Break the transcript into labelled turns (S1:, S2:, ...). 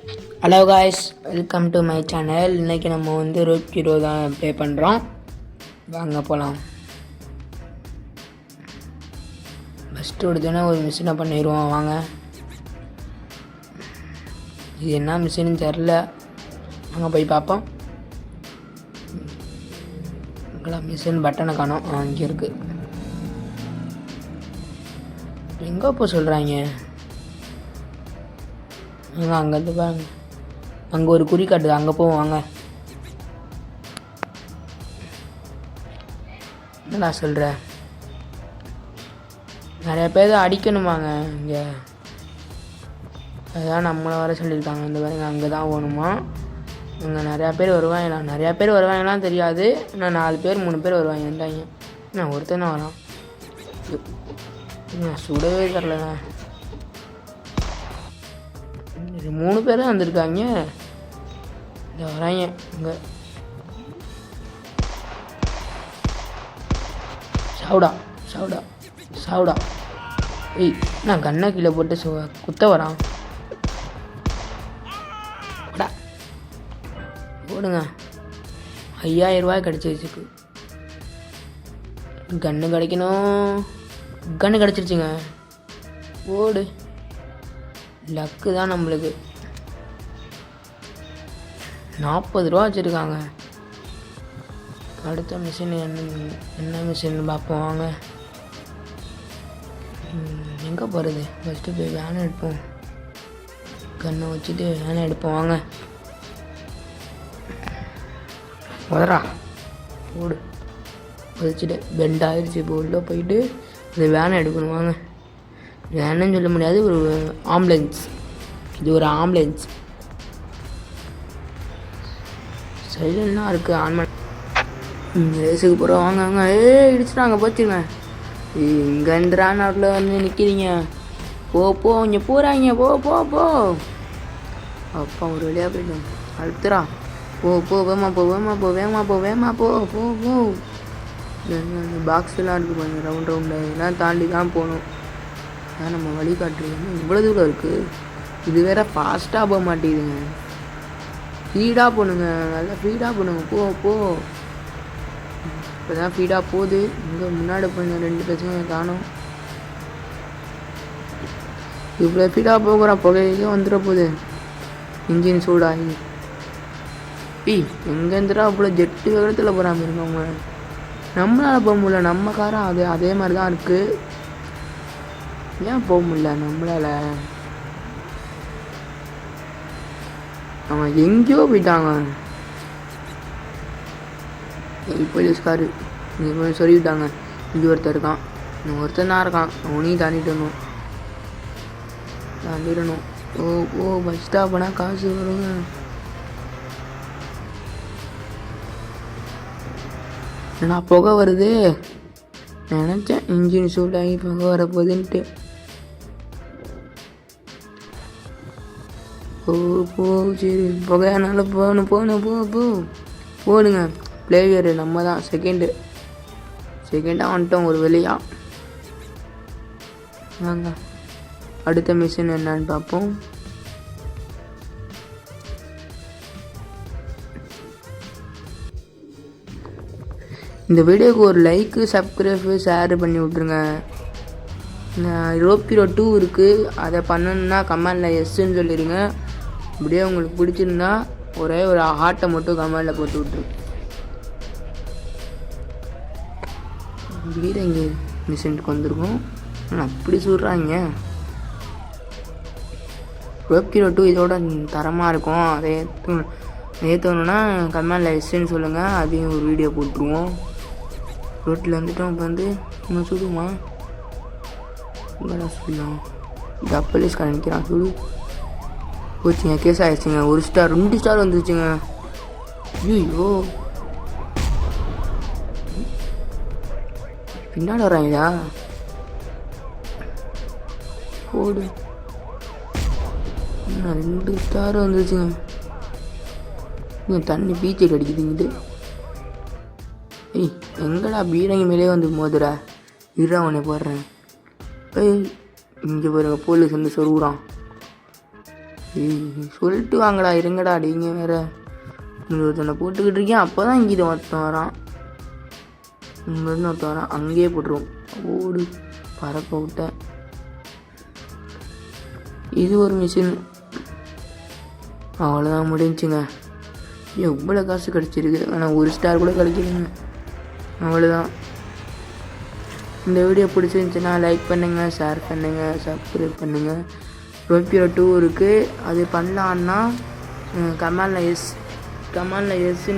S1: Hello guys, welcome to my channel. இன்றைக்கி நம்ம வந்து ரோப் ஹீரோ தான் ப்ளே பண்ணுறோம். வாங்க போகலாம். ஃபஸ்ட்டு எடுத்தோன்னே ஒரு மிஷினை பண்ணிடுவோம். வாங்க, இது என்ன மிஷின்னு தெரில. அங்கே போய் பார்ப்போம். மிஷின் பட்டனை காணோம். இங்கே இருக்குது. எங்கே இப்போ சொல்கிறாங்க? அங்கேருந்து பாருங்க, அங்கே ஒரு குறி காட்டுது. அங்கே போவோம் வாங்க. என்னடா சொல்கிற? நிறைய பேர் அடிக்கணுமாங்க இங்கே. அதுதான் நம்மளை வர சொல்லியிருக்காங்க. இந்த பாருங்க, அங்கே தான் போகணுமா. இங்கே நிறையா பேர் வருவாங்களா? நிறையா பேர் வருவாங்களாம் தெரியாது. இன்னும் 4 பேர் 3 பேர் வருவாங்கன்றாங்க. நான் ஒருத்தனை வரான். சுடவே தரலங்க. 3 பேர் தான் வந்திருக்காங்க. இந்த வராங்க. இங்கே சாவுடா சாவுடா சாவுடா. ஏய், நான் கண்ணை கீழே போட்டு குத்த வரான். போடுங்க. 5000 ரூபாய் கிடச்சிருச்சுக்கு. கன்று கிடைக்கணும். கன்று கிடச்சிருச்சுங்க. ஓடு. லக்கு தான் நம்மளுக்கு. 40 ரூபா வச்சுருக்காங்க. அடுத்த மிஷின் என்ன மிஷின் பார்ப்போம் வாங்க. எங்கே போகிறது? ஃபஸ்ட்டு போய் வேனை எடுப்போம். கண்ணை வச்சுட்டு வேனை எடுப்போம் வாங்க. முதரா ஓடு. வச்சுட்டு பெண்ட் ஆகிடுச்சு. இப்போ உள்ளே போயிட்டு இந்த வேனை எடுக்கணும் வாங்க. வேணுன்னு சொல்ல முடியாது, ஒரு ஆம்புலன்ஸ். இது ஒரு ஆம்புலன்ஸ். சைலண்ட்லாம் இருக்குது. ஆன்மன் ரேஸுக்கு போகிறோம் வாங்க வாங்க. இடிச்சுட்டாங்க போச்சுங்க. இங்கேன்றான் அவ்வளோ வந்து நிற்கிறீங்க. போ இங்கே போகிறாங்க. போ அப்பா ஒரு வழியாக போயிட்டோம். அழுத்துறா. போ வேமா போ. இந்த பாக்ஸ்லாம் இருக்குது பாருங்க, ரவுண்டு இதெல்லாம் தாண்டி தான் போகணும். அதான் நம்ம வழி காட்டுறது. இவ்வளோ தூரம் இருக்குது. இது வேற ஃபாஸ்ட்டாக போக மாட்டேங்குதுங்க. ஃபீடாக போகணுங்க. நல்லா ஃபீடாக போகணுங்க. போ இப்போ தான் ஃபீடாக போகுது. இங்கே முன்னாடி போய் 2 பசங்க காணும். இவ்வளோ ஃபீடாக போகிறோம். புகையே வந்துட போகுது. இன்ஜின் சூடாகி. எங்கேருந்துடா அவ்வளோ ஜெட்டு வேகத்தில் போகிறாங்க இருக்கவங்க. நம்மளால் போக முடியல. நம்ம காரம் அதே மாதிரி தான் இருக்குது. ஏன் போக முடியல நம்மளால்? அவன் எங்கேயோ போயிட்டாங்க. போலீஸ்காரு இங்கே சொல்லிவிட்டாங்க. இங்கே ஒருத்தர் இருக்கான். இன்னும் ஒருத்தன் தான் இருக்கான். அவனையும் தாண்டிடணும். பஸ் ஸ்டாப்னா காசு வருங்க. ஏன்னா புகை வருது. நினச்சேன் இன்ஜின் சூடாகி புகை வர போகுதுன்ட்டு. சரி, புகையானால போகணும். போடுங்க. பிளேயரு நம்ம தான் செகண்டாக வந்துட்டோம் ஒரு வழியா. வாங்க, அடுத்த மிஷின் என்னன்னு பார்ப்போம். இந்த வீடியோக்கு ஒரு லைக்கு, சப்ஸ்கிரைபு, ஷேர் பண்ணி விட்ருங்க. ரோப் ஹீரோ 2 இருக்குது. அதை பண்ணணுன்னா கமெண்டில் எஸ்ன்னு சொல்லிடுங்க. இப்படியே உங்களுக்கு பிடிச்சிருந்தா ஒரே ஒரு ஹார்ட்டை மட்டும் கமெண்டில் போட்டு விட்ருங்க. வீரங்க மிஷினுக்கு வந்திருக்கோம். ஆனால் அப்படி சொல்கிறாங்க. ரோப் ஹீரோ 2 இதோட தரமாக இருக்கும். அதே தோணுன்னா கமெண்டில் எஸ்ன்னு சொல்லுங்கள். அதையும் ஒரு வீடியோ போட்டுருவோம். ரோட்டில் வந்துட்டோம். இப்போ வந்து இன்னும் சுடுமா? இங்கடா சொல்லலாம். இந்த போலீஸ்காரன் நிற்கிறான். சுடு. போச்சுங்க. கேஸ் ஆகிடுச்சுங்க. 1 ஸ்டார் 2 ஸ்டார் வந்துருச்சுங்க. ஐயோ, பின்னாடி வராங்களா? போடு. 2 ஸ்டார் வந்துருச்சுங்க. தண்ணி பீச்சை கடிக்குதுங்குது. எங்கடா பீரங்கி மேலே வந்து மோதுடா. இருடா உன்னை போடுறேன். இங்கே பாருங்க, போலீஸ் வந்து சொருகுறான். சொல்லிட்டு வாங்கடா, இருங்கடா. அடிங்க வேற ஒருத்தனை போட்டுக்கிட்டு இருக்கேன். அப்போ தான் இங்கே ஒருத்தன் வரான், இங்கேருந்து ஒருத்தன் வரான். அங்கேயே போட்டுருவோம். ஓடு, பறக்க விட்டேன். இது ஒரு மிஷின். அவ்வளோதான், முடிஞ்சுங்க. எவ்வளோ காசு கிடச்சிருக்கு, ஆனால் 1 ஸ்டார் கூட கிடைக்குதுங்க. அவ்வளோதான். இந்த வீடியோ பிடிச்சிருந்துச்சின்னா லைக் பண்ணுங்கள், ஷேர் பண்ணுங்கள், சப்ஸ்கிரைப் பண்ணுங்கள். ரோப்பியோ 2 இருக்குது, அது பண்ணலான்னா கமெண்டில் எஸ்